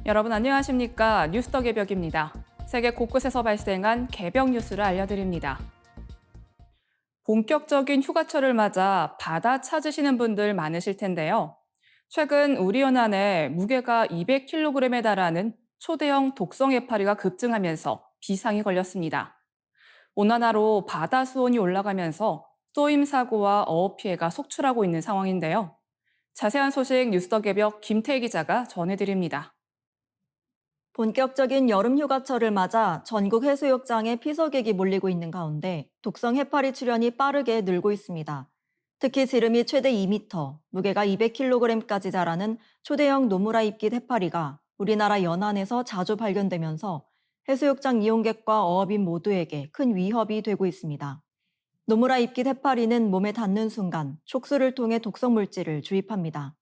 여러분 안녕하십니까? 뉴스더 개벽입니다. 세계 곳곳에서 발생한 개벽 뉴스를 알려드립니다. 본격적인 휴가철을 맞아 바다 찾으시는 분들 많으실 텐데요. 최근 우리 연안에 무게가 200kg에 달하는 초대형 독성 해파리가 급증하면서 비상이 걸렸습니다. 온난화로 바다 수온이 올라가면서 쏘임 사고와 어업 피해가 속출하고 있는 상황인데요. 자세한 소식 뉴스더 개벽 김태희 기자가 전해드립니다. 본격적인 여름 휴가철을 맞아 전국 해수욕장에 피서객이 몰리고 있는 가운데 독성 해파리 출현이 빠르게 늘고 있습니다. 특히 지름이 최대 2m, 무게가 200kg까지 자라는 초대형 노무라 잎깃 해파리가 우리나라 연안에서 자주 발견되면서 해수욕장 이용객과 어업인 모두에게 큰 위협이 되고 있습니다. 노무라 잎깃 해파리는 몸에 닿는 순간 촉수를 통해 독성 물질을 주입합니다.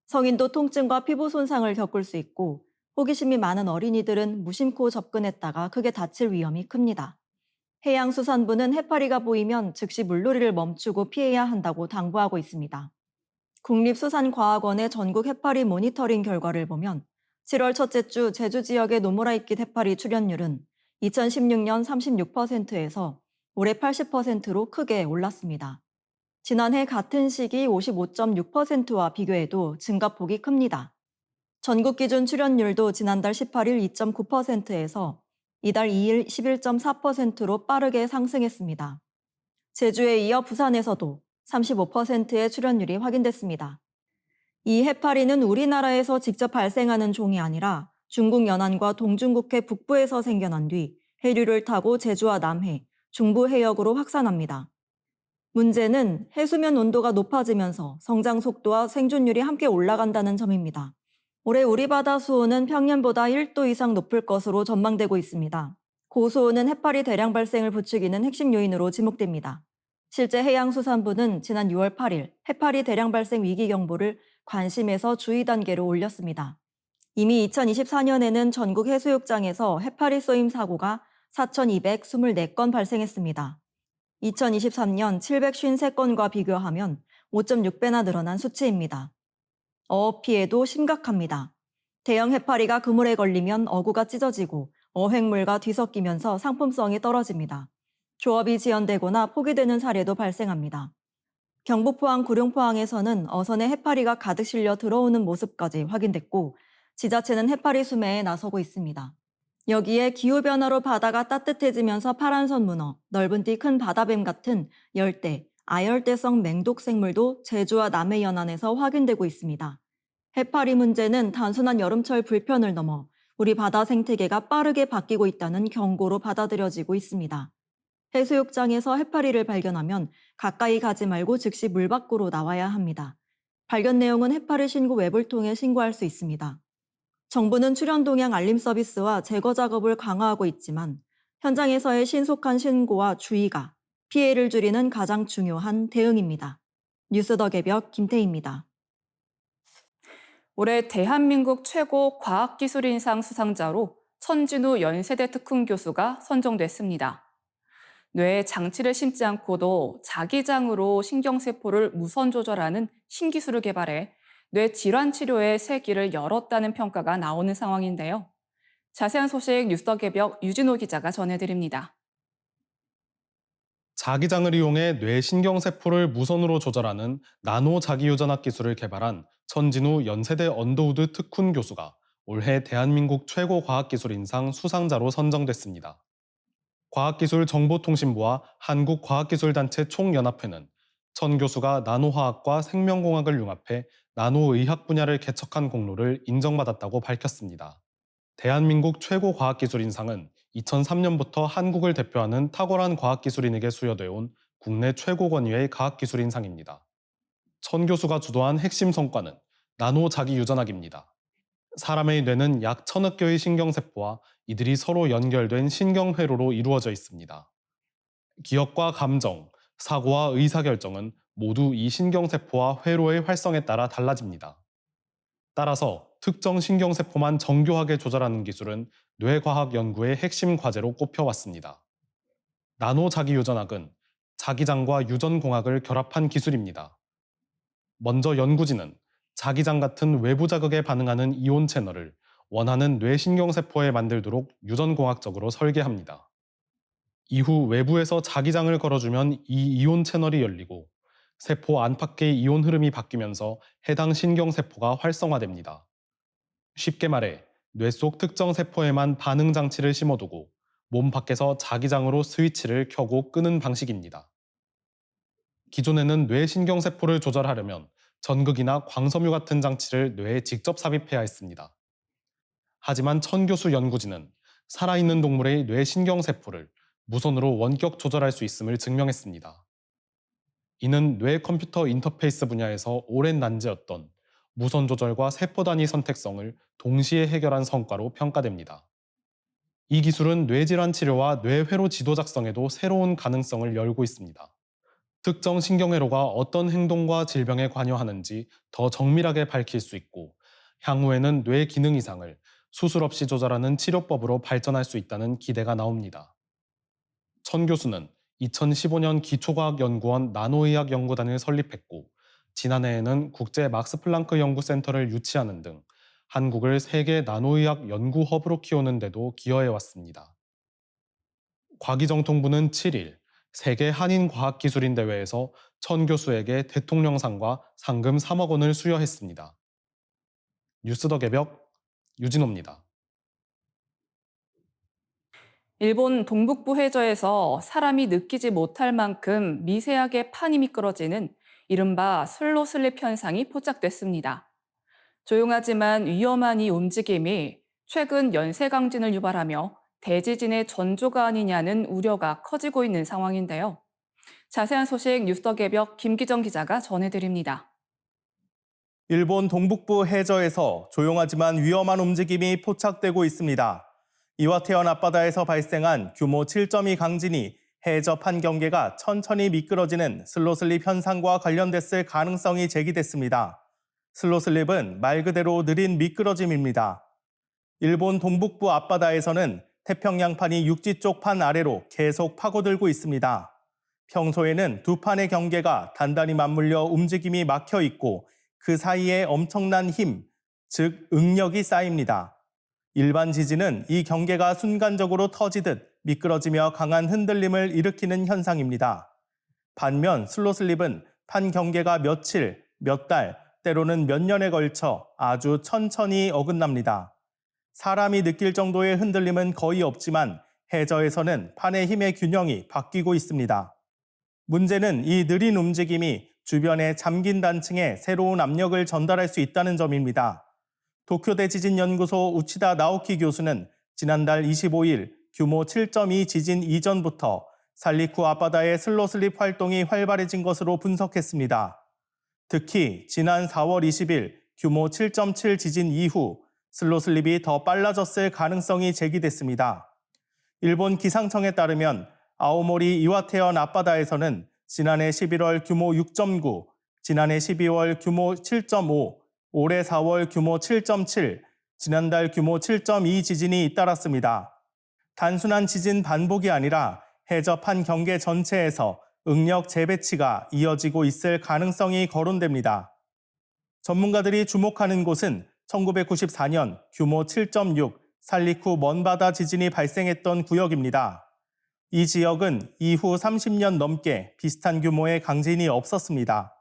성인도 통증과 피부 손상을 겪을 수 있고 호기심이 많은 어린이들은 무심코 접근했다가 크게 다칠 위험이 큽니다. 해양수산부는 해파리가 보이면 즉시 물놀이를 멈추고 피해야 한다고 당부하고 있습니다. 국립수산과학원의 전국 해파리 모니터링 결과를 보면 7월 첫째 주 제주 지역의 노무라입깃 해파리 출현율은 2016년 36%에서 올해 80%로 크게 올랐습니다. 지난해 같은 시기 55.6%와 비교해도 증가폭이 큽니다. 전국 기준 출현율도 지난달 18일 2.9%에서 이달 2일 11.4%로 빠르게 상승했습니다. 제주에 이어 부산에서도 35%의 출현율이 확인됐습니다. 이 해파리는 우리나라에서 직접 발생하는 종이 아니라 중국 연안과 동중국해 북부에서 생겨난 뒤 해류를 타고 제주와 남해, 중부 해역으로 확산합니다. 문제는 해수면 온도가 높아지면서 성장 속도와 생존율이 함께 올라간다는 점입니다. 올해 우리 바다 수온은 평년보다 1도 이상 높을 것으로 전망되고 있습니다. 고수온은 해파리 대량 발생을 부추기는 핵심 요인으로 지목됩니다. 실제 해양수산부는 지난 6월 8일 해파리 대량 발생 위기 경보를 관심에서 주의 단계로 올렸습니다. 이미 2024년에는 전국 해수욕장에서 해파리 쏘임 사고가 4,224건 발생했습니다. 2023년 753건과 비교하면 5.6배나 늘어난 수치입니다. 어업 피해도 심각합니다. 대형 해파리가 그물에 걸리면 어구가 찢어지고 어획물과 뒤섞이면서 상품성이 떨어집니다. 조업이 지연되거나 포기되는 사례도 발생합니다. 경북 포항 구룡포항에서는 어선에 해파리가 가득 실려 들어오는 모습까지 확인됐고 지자체는 해파리 수매에 나서고 있습니다. 여기에 기후변화로 바다가 따뜻해지면서 파란선 문어, 넓은 띠 큰 바다뱀 같은 열대, 아열대성 맹독 생물도 제주와 남해 연안에서 확인되고 있습니다. 해파리 문제는 단순한 여름철 불편을 넘어 우리 바다 생태계가 빠르게 바뀌고 있다는 경고로 받아들여지고 있습니다. 해수욕장에서 해파리를 발견하면 가까이 가지 말고 즉시 물 밖으로 나와야 합니다. 발견 내용은 해파리 신고 웹을 통해 신고할 수 있습니다. 정부는 출현 동향 알림 서비스와 제거 작업을 강화하고 있지만 현장에서의 신속한 신고와 주의가 피해를 줄이는 가장 중요한 대응입니다. 뉴스 더 개벽 김태희입니다. 올해 대한민국 최고 과학기술인상 수상자로 천진우 연세대 특훈 교수가 선정됐습니다. 뇌에 장치를 심지 않고도 자기장으로 신경세포를 무선 조절하는 신기술을 개발해 뇌 질환 치료의 새 길을 열었다는 평가가 나오는 상황인데요. 자세한 소식 뉴스더 개벽 유진호 기자가 전해드립니다. 자기장을 이용해 뇌신경세포를 무선으로 조절하는 나노 자기유전학 기술을 개발한 천진우 연세대 언더우드 특훈 교수가 올해 대한민국 최고 과학기술인상 수상자로 선정됐습니다. 과학기술정보통신부와 한국과학기술단체 총연합회는 천 교수가 나노화학과 생명공학을 융합해 나노의학 분야를 개척한 공로를 인정받았다고 밝혔습니다. 대한민국 최고 과학기술인상은 2003년부터 한국을 대표하는 탁월한 과학기술인에게 수여돼 온 국내 최고 권위의 과학기술인상입니다. 천 교수가 주도한 핵심 성과는 나노 자기유전학입니다. 사람의 뇌는 약 1000억 개의 신경세포와 이들이 서로 연결된 신경회로로 이루어져 있습니다. 기억과 감정, 사고와 의사결정은 모두 이 신경세포와 회로의 활성에 따라 달라집니다. 따라서 특정 신경세포만 정교하게 조절하는 기술은 뇌과학 연구의 핵심 과제로 꼽혀왔습니다. 나노 자기유전학은 자기장과 유전공학을 결합한 기술입니다. 먼저 연구진은 자기장 같은 외부 자극에 반응하는 이온 채널을 원하는 뇌신경세포에 만들도록 유전공학적으로 설계합니다. 이후 외부에서 자기장을 걸어주면 이 이온 채널이 열리고 세포 안팎의 이온 흐름이 바뀌면서 해당 신경세포가 활성화됩니다. 쉽게 말해 뇌 속 특정 세포에만 반응 장치를 심어두고 몸 밖에서 자기장으로 스위치를 켜고 끄는 방식입니다. 기존에는 뇌신경세포를 조절하려면 전극이나 광섬유 같은 장치를 뇌에 직접 삽입해야 했습니다. 하지만 천 교수 연구진은 살아있는 동물의 뇌신경세포를 무선으로 원격 조절할 수 있음을 증명했습니다. 이는 뇌 컴퓨터 인터페이스 분야에서 오랜 난제였던 무선 조절과 세포 단위 선택성을 동시에 해결한 성과로 평가됩니다. 이 기술은 뇌질환 치료와 뇌회로 지도 작성에도 새로운 가능성을 열고 있습니다. 특정 신경회로가 어떤 행동과 질병에 관여하는지 더 정밀하게 밝힐 수 있고, 향후에는 뇌 기능 이상을 수술 없이 조절하는 치료법으로 발전할 수 있다는 기대가 나옵니다. 천 교수는 2015년 기초과학연구원 나노의학 연구단을 설립했고, 지난해에는 국제 막스플랑크 연구센터를 유치하는 등 한국을 세계 나노의학 연구 허브로 키우는 데도 기여해 왔습니다. 과기정통부는 7일 세계 한인과학기술인대회에서 천 교수에게 대통령상과 상금 3억 원을 수여했습니다. 뉴스 더 개벽 유진호입니다. 일본 동북부 해저에서 사람이 느끼지 못할 만큼 미세하게 판이 미끄러지는 이른바 슬로슬립 현상이 포착됐습니다. 조용하지만 위험한 이 움직임이 최근 연쇄강진을 유발하며 대지진의 전조가 아니냐는 우려가 커지고 있는 상황인데요. 자세한 소식 뉴스 더 개벽 김기정 기자가 전해드립니다. 일본 동북부 해저에서 조용하지만 위험한 움직임이 포착되고 있습니다. 이와테현 앞바다에서 발생한 규모 7.2 강진이 해저판 경계가 천천히 미끄러지는 슬로슬립 현상과 관련됐을 가능성이 제기됐습니다. 슬로슬립은 말 그대로 느린 미끄러짐입니다. 일본 동북부 앞바다에서는 태평양판이 육지 쪽 판 아래로 계속 파고들고 있습니다. 평소에는 두 판의 경계가 단단히 맞물려 움직임이 막혀 있고 그 사이에 엄청난 힘, 즉 응력이 쌓입니다. 일반 지진은 이 경계가 순간적으로 터지듯 미끄러지며 강한 흔들림을 일으키는 현상입니다. 반면 슬로슬립은 판 경계가 며칠, 몇 달, 때로는 몇 년에 걸쳐 아주 천천히 어긋납니다. 사람이 느낄 정도의 흔들림은 거의 없지만 해저에서는 판의 힘의 균형이 바뀌고 있습니다. 문제는 이 느린 움직임이 주변의 잠긴 단층에 새로운 압력을 전달할 수 있다는 점입니다. 도쿄대 지진연구소 우치다 나오키 교수는 지난달 25일 규모 7.2 지진 이전부터 살리쿠 앞바다의 슬로슬립 활동이 활발해진 것으로 분석했습니다. 특히 지난 4월 20일 규모 7.7 지진 이후 슬로슬립이 더 빨라졌을 가능성이 제기됐습니다. 일본 기상청에 따르면 아오모리 이와테현 앞바다에서는 지난해 11월 규모 6.9, 지난해 12월 규모 7.5, 올해 4월 규모 7.7, 지난달 규모 7.2 지진이 잇따랐습니다. 단순한 지진 반복이 아니라 해저판 경계 전체에서 응력 재배치가 이어지고 있을 가능성이 거론됩니다. 전문가들이 주목하는 곳은 1994년 규모 7.6 살리쿠 먼바다 지진이 발생했던 구역입니다. 이 지역은 이후 30년 넘게 비슷한 규모의 강진이 없었습니다.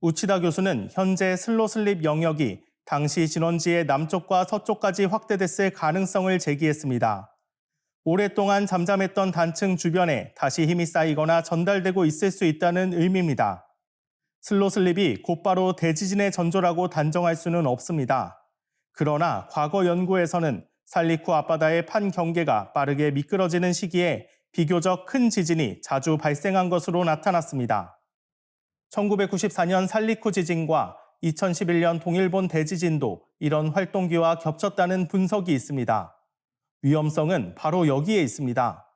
우치다 교수는 현재 슬로슬립 영역이 당시 진원지의 남쪽과 서쪽까지 확대됐을 가능성을 제기했습니다. 오랫동안 잠잠했던 단층 주변에 다시 힘이 쌓이거나 전달되고 있을 수 있다는 의미입니다. 슬로슬립이 곧바로 대지진의 전조라고 단정할 수는 없습니다. 그러나 과거 연구에서는 살리쿠 앞바다의 판 경계가 빠르게 미끄러지는 시기에 비교적 큰 지진이 자주 발생한 것으로 나타났습니다. 1994년 살리쿠 지진과 2011년 동일본 대지진도 이런 활동기와 겹쳤다는 분석이 있습니다. 위험성은 바로 여기에 있습니다.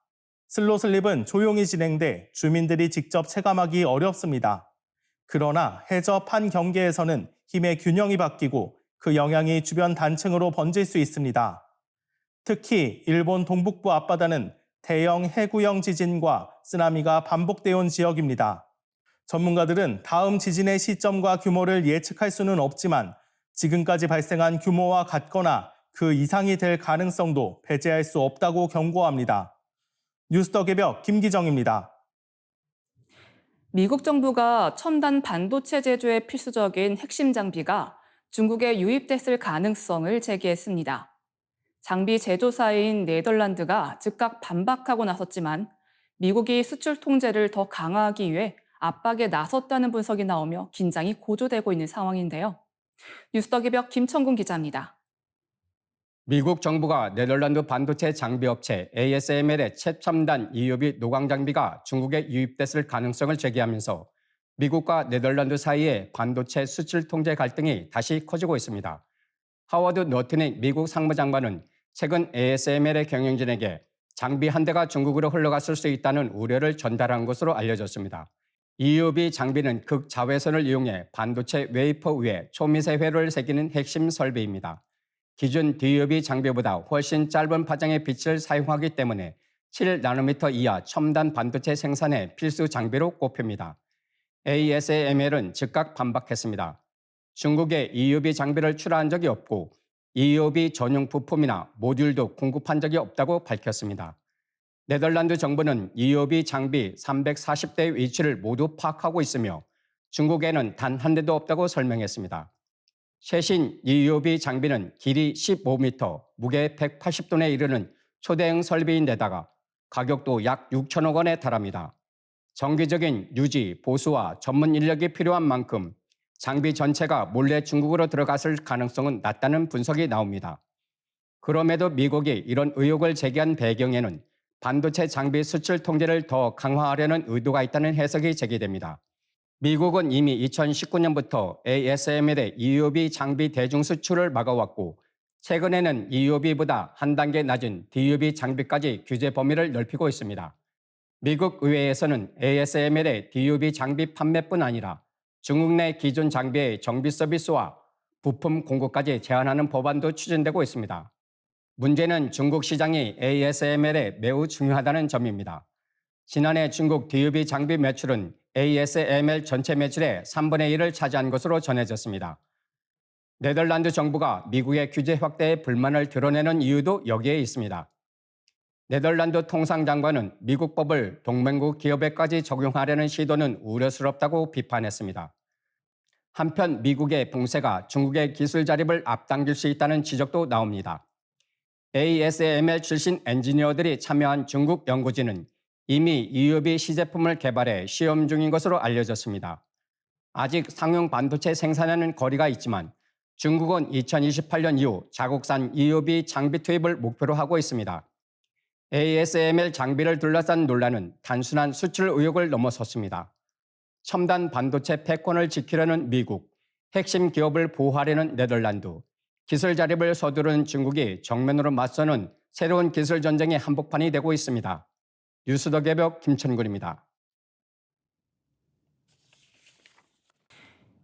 슬로슬립은 조용히 진행돼 주민들이 직접 체감하기 어렵습니다. 그러나 해저 판 경계에서는 힘의 균형이 바뀌고 그 영향이 주변 단층으로 번질 수 있습니다. 특히 일본 동북부 앞바다는 대형 해구형 지진과 쓰나미가 반복되어 온 지역입니다. 전문가들은 다음 지진의 시점과 규모를 예측할 수는 없지만 지금까지 발생한 규모와 같거나 그 이상이 될 가능성도 배제할 수 없다고 경고합니다. 뉴스더 개벽 김기정입니다. 미국 정부가 첨단 반도체 제조에 필수적인 핵심 장비가 중국에 유입됐을 가능성을 제기했습니다. 장비 제조사인 네덜란드가 즉각 반박하고 나섰지만 미국이 수출 통제를 더 강화하기 위해 압박에 나섰다는 분석이 나오며 긴장이 고조되고 있는 상황인데요. 뉴스더 개벽 김천군 기자입니다. 미국 정부가 네덜란드 반도체 장비 업체 ASML의 최첨단 EUV 노광 장비가 중국에 유입됐을 가능성을 제기하면서 미국과 네덜란드 사이의 반도체 수출 통제 갈등이 다시 커지고 있습니다. 하워드 노트닉 미국 상무장관은 최근 ASML의 경영진에게 장비 한 대가 중국으로 흘러갔을 수 있다는 우려를 전달한 것으로 알려졌습니다. EUV 장비는 극자외선을 이용해 반도체 웨이퍼 위에 초미세회로를 새기는 핵심 설비입니다. 기존 DUV 장비보다 훨씬 짧은 파장의 빛을 사용하기 때문에 7나노미터 이하 첨단 반도체 생산의 필수 장비로 꼽힙니다. ASML은 즉각 반박했습니다. 중국에 EUV 장비를 출하한 적이 없고 EUV 전용 부품이나 모듈도 공급한 적이 없다고 밝혔습니다. 네덜란드 정부는 EUV 장비 340대의 위치를 모두 파악하고 있으며 중국에는 단 한 대도 없다고 설명했습니다. 최신 EUV 장비는 길이 15m, 무게 180톤에 이르는 초대형 설비인데다가 가격도 약 6천억 원에 달합니다. 정기적인 유지, 보수와 전문 인력이 필요한 만큼 장비 전체가 몰래 중국으로 들어갔을 가능성은 낮다는 분석이 나옵니다. 그럼에도 미국이 이런 의혹을 제기한 배경에는 반도체 장비 수출 통제를 더 강화하려는 의도가 있다는 해석이 제기됩니다. 미국은 이미 2019년부터 ASML의 EUV 장비 대중 수출을 막아왔고 최근에는 EUV보다 한 단계 낮은 DUV 장비까지 규제 범위를 넓히고 있습니다. 미국 의회에서는 ASML의 DUV 장비 판매뿐 아니라 중국 내 기존 장비의 정비 서비스와 부품 공급까지 제한하는 법안도 추진되고 있습니다. 문제는 중국 시장이 ASML에 매우 중요하다는 점입니다. 지난해 중국 DUV 장비 매출은 ASML 전체 매출의 3분의 1을 차지한 것으로 전해졌습니다. 네덜란드 정부가 미국의 규제 확대에 불만을 드러내는 이유도 여기에 있습니다. 네덜란드 통상장관은 미국 법을 동맹국 기업에까지 적용하려는 시도는 우려스럽다고 비판했습니다. 한편 미국의 봉쇄가 중국의 기술 자립을 앞당길 수 있다는 지적도 나옵니다. ASML 출신 엔지니어들이 참여한 중국 연구진은 이미 EUV 시제품을 개발해 시험 중인 것으로 알려졌습니다. 아직 상용 반도체 생산에는 거리가 있지만 중국은 2028년 이후 자국산 EUV 장비 투입을 목표로 하고 있습니다. ASML 장비를 둘러싼 논란은 단순한 수출 의혹을 넘어섰습니다. 첨단 반도체 패권을 지키려는 미국, 핵심 기업을 보호하려는 네덜란드, 기술 자립을 서두르는 중국이 정면으로 맞서는 새로운 기술 전쟁의 한복판이 되고 있습니다. 뉴스더 개벽 김천군입니다.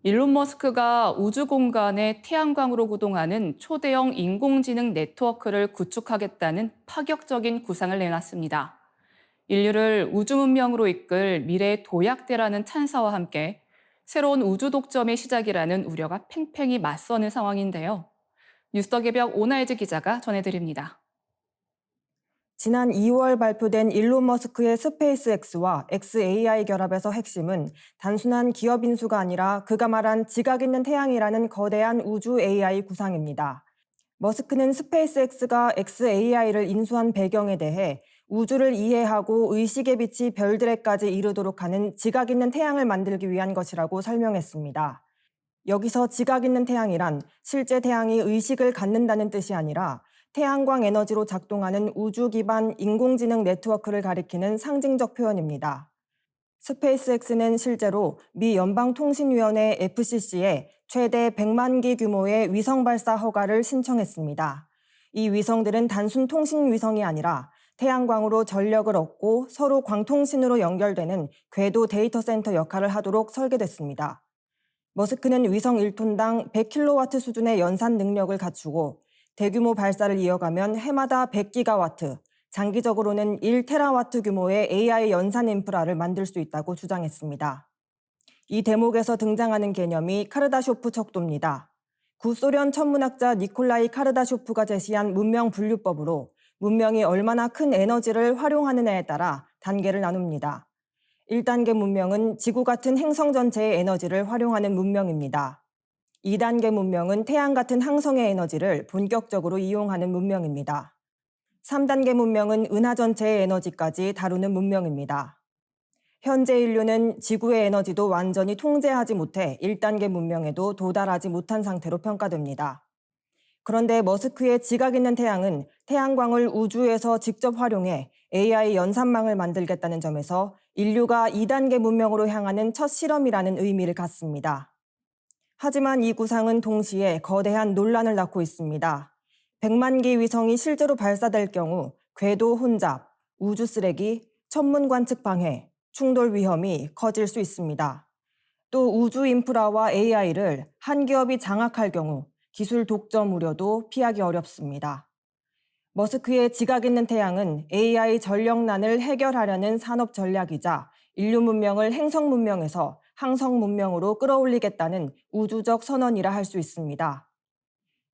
일론 머스크가 우주 공간에 태양광으로 구동하는 초대형 인공지능 네트워크를 구축하겠다는 파격적인 구상을 내놨습니다. 인류를 우주 문명으로 이끌 미래의 도약대라는 찬사와 함께 새로운 우주 독점의 시작이라는 우려가 팽팽히 맞서는 상황인데요. 뉴스더 개벽 오나이즈 기자가 전해드립니다. 지난 2월 발표된 일론 머스크의 스페이스X와 XAI 결합에서 핵심은 단순한 기업 인수가 아니라 그가 말한 지각 있는 태양이라는 거대한 우주 AI 구상입니다. 머스크는 스페이스X가 XAI를 인수한 배경에 대해 우주를 이해하고 의식의 빛이 별들에까지 이르도록 하는 지각 있는 태양을 만들기 위한 것이라고 설명했습니다. 여기서 지각 있는 태양이란 실제 태양이 의식을 갖는다는 뜻이 아니라 태양광 에너지로 작동하는 우주 기반 인공지능 네트워크를 가리키는 상징적 표현입니다. 스페이스X는 실제로 미 연방통신위원회 FCC에 최대 100만 기 규모의 위성 발사 허가를 신청했습니다. 이 위성들은 단순 통신 위성이 아니라 태양광으로 전력을 얻고 서로 광통신으로 연결되는 궤도 데이터 센터 역할을 하도록 설계됐습니다. 머스크는 위성 1톤당 100kW 수준의 연산 능력을 갖추고 대규모 발사를 이어가면 해마다 100기가와트, 장기적으로는 1테라와트 규모의 AI 연산 인프라를 만들 수 있다고 주장했습니다. 이 대목에서 등장하는 개념이 카르다쇼프 척도입니다. 구소련 천문학자 니콜라이 카르다쇼프가 제시한 문명 분류법으로 문명이 얼마나 큰 에너지를 활용하느냐에 따라 단계를 나눕니다. 1단계 문명은 지구 같은 행성 전체의 에너지를 활용하는 문명입니다. 2단계 문명은 태양 같은 항성의 에너지를 본격적으로 이용하는 문명입니다. 3단계 문명은 은하 전체의 에너지까지 다루는 문명입니다. 현재 인류는 지구의 에너지도 완전히 통제하지 못해 1단계 문명에도 도달하지 못한 상태로 평가됩니다. 그런데 머스크의 지각 있는 태양은 태양광을 우주에서 직접 활용해 AI 연산망을 만들겠다는 점에서 인류가 2단계 문명으로 향하는 첫 실험이라는 의미를 갖습니다. 하지만 이 구상은 동시에 거대한 논란을 낳고 있습니다. 100만 개 위성이 실제로 발사될 경우 궤도 혼잡, 우주 쓰레기, 천문 관측 방해, 충돌 위험이 커질 수 있습니다. 또 우주 인프라와 AI를 한 기업이 장악할 경우 기술 독점 우려도 피하기 어렵습니다. 머스크의 지각 있는 태양은 AI 전력난을 해결하려는 산업 전략이자 인류 문명을 행성 문명에서 항성 문명으로 끌어올리겠다는 우주적 선언이라 할 수 있습니다.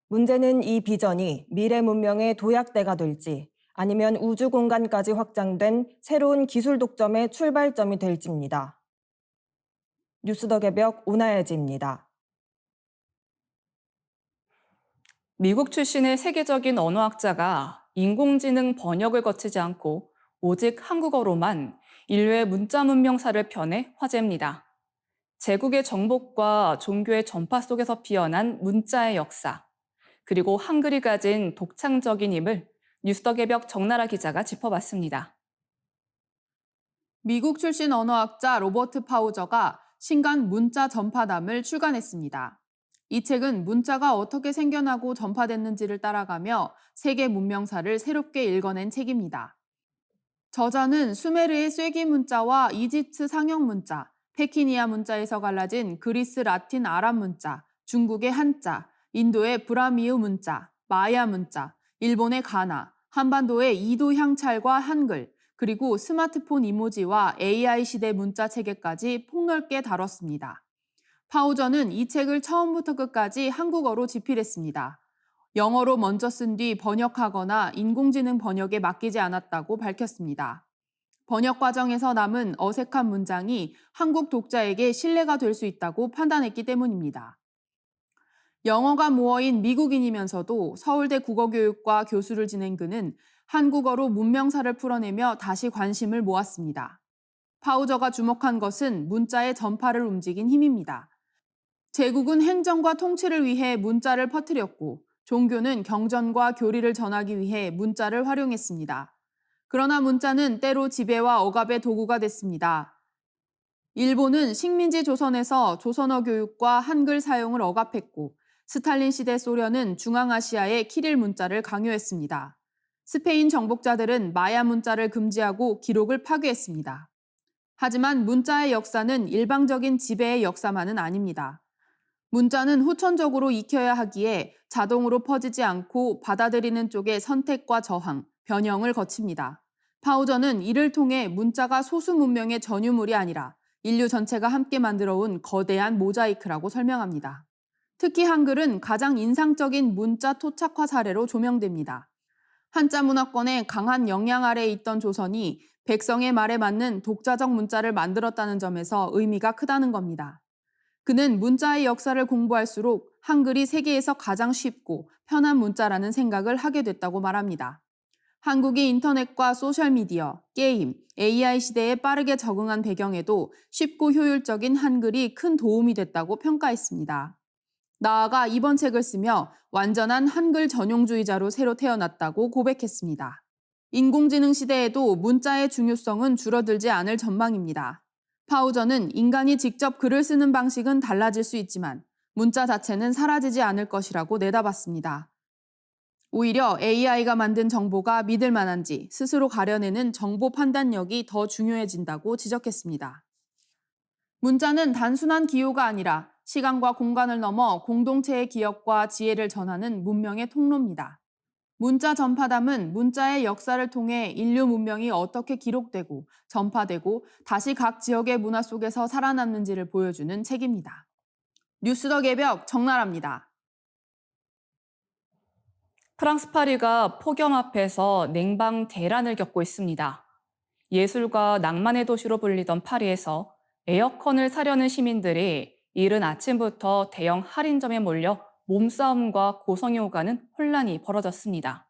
문제는 이 비전이 미래 문명의 도약대가 될지 아니면 우주 공간까지 확장된 새로운 기술 독점의 출발점이 될지입니다. 뉴스 더 개벽 오나예지입니다. 미국 출신의 세계적인 언어학자가 인공지능 번역을 거치지 않고 오직 한국어로만 인류의 문자 문명사를 펴내 화제입니다. 제국의 정복과 종교의 전파 속에서 피어난 문자의 역사, 그리고 한글이 가진 독창적인 힘을 뉴스 더 개벽 정나라 기자가 짚어봤습니다. 미국 출신 언어학자 로버트 파우저가 신간 문자 전파담을 출간했습니다. 이 책은 문자가 어떻게 생겨나고 전파됐는지를 따라가며 세계 문명사를 새롭게 읽어낸 책입니다. 저자는 수메르의 쐐기 문자와 이집트 상형 문자, 페키니아 문자에서 갈라진 그리스 라틴 아랍 문자, 중국의 한자, 인도의 브라미우 문자, 마야 문자, 일본의 가나, 한반도의 이도 향찰과 한글, 그리고 스마트폰 이모지와 AI 시대 문자 체계까지 폭넓게 다뤘습니다. 파우저는 이 책을 처음부터 끝까지 한국어로 집필했습니다. 영어로 먼저 쓴 뒤 번역하거나 인공지능 번역에 맡기지 않았다고 밝혔습니다. 번역 과정에서 남은 어색한 문장이 한국 독자에게 신뢰가 될 수 있다고 판단했기 때문입니다. 영어가 모어인 미국인이면서도 서울대 국어교육과 교수를 지낸 그는 한국어로 문명사를 풀어내며 다시 관심을 모았습니다. 파우저가 주목한 것은 문자의 전파를 움직인 힘입니다. 제국은 행정과 통치를 위해 문자를 퍼뜨렸고 종교는 경전과 교리를 전하기 위해 문자를 활용했습니다. 그러나 문자는 때로 지배와 억압의 도구가 됐습니다. 일본은 식민지 조선에서 조선어 교육과 한글 사용을 억압했고 스탈린 시대 소련은 중앙아시아의 키릴 문자를 강요했습니다. 스페인 정복자들은 마야 문자를 금지하고 기록을 파괴했습니다. 하지만 문자의 역사는 일방적인 지배의 역사만은 아닙니다. 문자는 후천적으로 익혀야 하기에 자동으로 퍼지지 않고 받아들이는 쪽의 선택과 저항, 변형을 거칩니다. 파우저는 이를 통해 문자가 소수 문명의 전유물이 아니라 인류 전체가 함께 만들어온 거대한 모자이크라고 설명합니다. 특히 한글은 가장 인상적인 문자 토착화 사례로 조명됩니다. 한자 문화권의 강한 영향 아래에 있던 조선이 백성의 말에 맞는 독자적 문자를 만들었다는 점에서 의미가 크다는 겁니다. 그는 문자의 역사를 공부할수록 한글이 세계에서 가장 쉽고 편한 문자라는 생각을 하게 됐다고 말합니다. 한국이 인터넷과 소셜미디어, 게임, AI 시대에 빠르게 적응한 배경에도 쉽고 효율적인 한글이 큰 도움이 됐다고 평가했습니다. 나아가 이번 책을 쓰며 완전한 한글 전용주의자로 새로 태어났다고 고백했습니다. 인공지능 시대에도 문자의 중요성은 줄어들지 않을 전망입니다. 파우저는 인간이 직접 글을 쓰는 방식은 달라질 수 있지만 문자 자체는 사라지지 않을 것이라고 내다봤습니다. 오히려 AI가 만든 정보가 믿을 만한지 스스로 가려내는 정보 판단력이 더 중요해진다고 지적했습니다. 문자는 단순한 기호가 아니라 시간과 공간을 넘어 공동체의 기억과 지혜를 전하는 문명의 통로입니다. 문자 전파담은 문자의 역사를 통해 인류 문명이 어떻게 기록되고 전파되고 다시 각 지역의 문화 속에서 살아남는지를 보여주는 책입니다. 뉴스 더 개벽 정나라입니다. 프랑스 파리가 폭염 앞에서 냉방 대란을 겪고 있습니다. 예술과 낭만의 도시로 불리던 파리에서 에어컨을 사려는 시민들이 이른 아침부터 대형 할인점에 몰려 몸싸움과 고성이 오가는 혼란이 벌어졌습니다.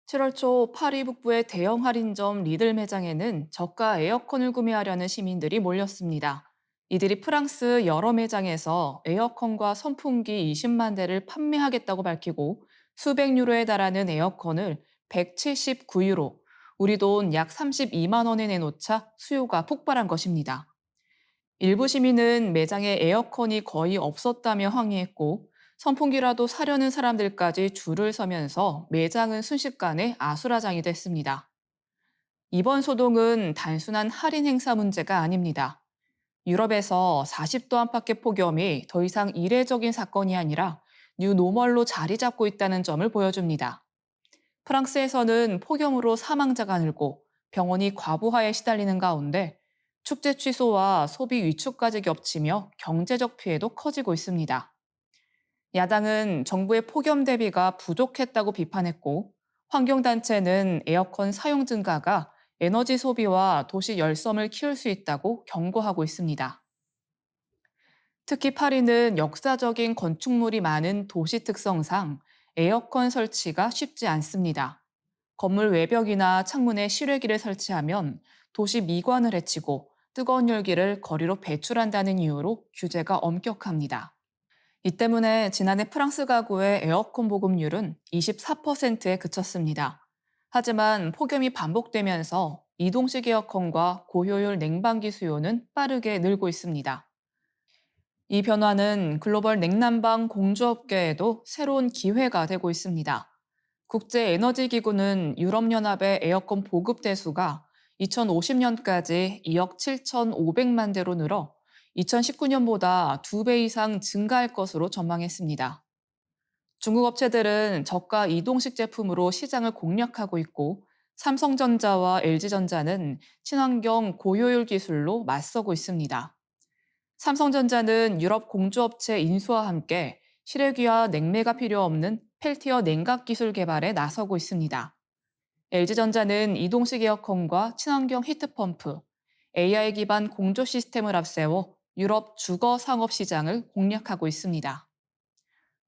7월 초 파리 북부의 대형 할인점 리들 매장에는 저가 에어컨을 구매하려는 시민들이 몰렸습니다. 이들이 프랑스 여러 매장에서 에어컨과 선풍기 20만 대를 판매하겠다고 밝히고 수백 유로에 달하는 에어컨을 179유로, 우리 돈 약 32만 원에 내놓자 수요가 폭발한 것입니다. 일부 시민은 매장에 에어컨이 거의 없었다며 항의했고 선풍기라도 사려는 사람들까지 줄을 서면서 매장은 순식간에 아수라장이 됐습니다. 이번 소동은 단순한 할인 행사 문제가 아닙니다. 유럽에서 40도 안팎의 폭염이 더 이상 이례적인 사건이 아니라 뉴노멀로 자리 잡고 있다는 점을 보여줍니다. 프랑스에서는 폭염으로 사망자가 늘고 병원이 과부하에 시달리는 가운데 축제 취소와 소비 위축까지 겹치며 경제적 피해도 커지고 있습니다. 야당은 정부의 폭염 대비가 부족했다고 비판했고, 환경단체는 에어컨 사용 증가가 에너지 소비와 도시 열섬을 키울 수 있다고 경고하고 있습니다. 특히 파리는 역사적인 건축물이 많은 도시 특성상 에어컨 설치가 쉽지 않습니다. 건물 외벽이나 창문에 실외기를 설치하면 도시 미관을 해치고 뜨거운 열기를 거리로 배출한다는 이유로 규제가 엄격합니다. 이 때문에 지난해 프랑스 가구의 에어컨 보급률은 24%에 그쳤습니다. 하지만 폭염이 반복되면서 이동식 에어컨과 고효율 냉방기 수요는 빠르게 늘고 있습니다. 이 변화는 글로벌 냉난방 공주업계에도 새로운 기회가 되고 있습니다. 국제에너지기구는 유럽연합의 에어컨 보급 대수가 2050년까지 2억 7,500만 대로 늘어 2019년보다 2배 이상 증가할 것으로 전망했습니다. 중국 업체들은 저가 이동식 제품으로 시장을 공략하고 있고 삼성전자와 LG전자는 친환경 고효율 기술로 맞서고 있습니다. 삼성전자는 유럽 공주업체 인수와 함께 실외기와 냉매가 필요 없는 펠티어 냉각 기술 개발에 나서고 있습니다. LG전자는 이동식 에어컨과 친환경 히트펌프, AI 기반 공조 시스템을 앞세워 유럽 주거 상업 시장을 공략하고 있습니다.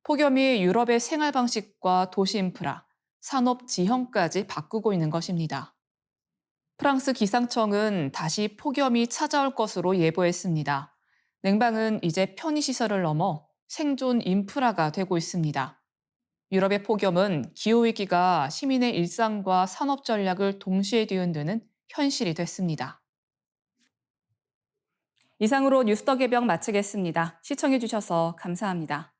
폭염이 유럽의 생활 방식과 도시 인프라, 산업 지형까지 바꾸고 있는 것입니다. 프랑스 기상청은 다시 폭염이 찾아올 것으로 예보했습니다. 냉방은 이제 편의시설을 넘어 생존 인프라가 되고 있습니다. 유럽의 폭염은 기후위기가 시민의 일상과 산업 전략을 동시에 뒤흔드는 현실이 됐습니다. 이상으로 뉴스더 개병 마치겠습니다. 시청해주셔서 감사합니다.